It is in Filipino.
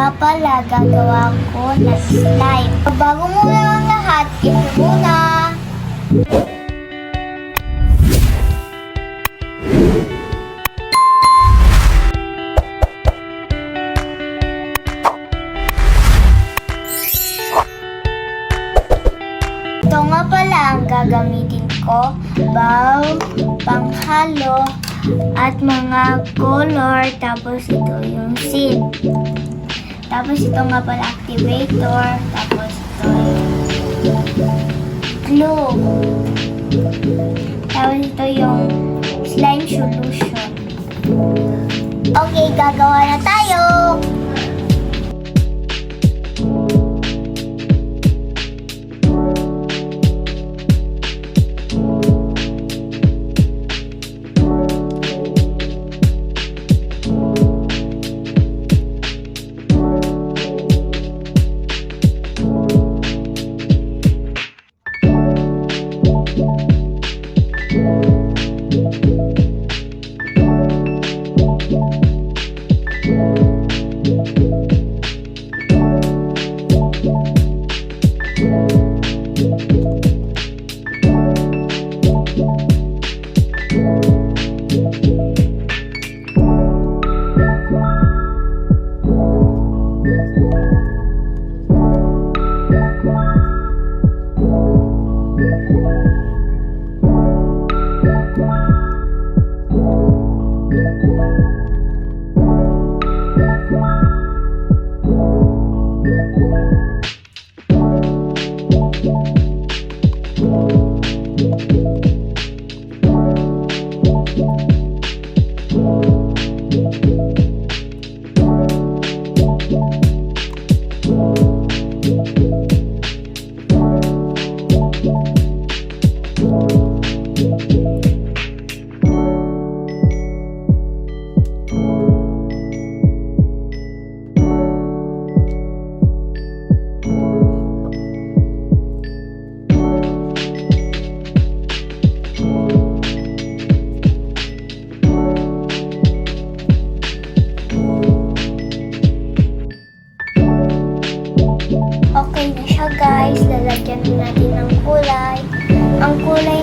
nga pala, gagawa ko ng slime. Bago muna ang lahat, ito muna. Ito nga pala ang gagamitin ko, bowl, panghalo, at mga color, tapos ito yung seed. Tapos ito nga pala activator, tapos ito yung glue. Tapos ito yung slime solution. Okay, gagawa na tayo! Okay na siya guys, lalagyan natin ng kulay. Ang kulay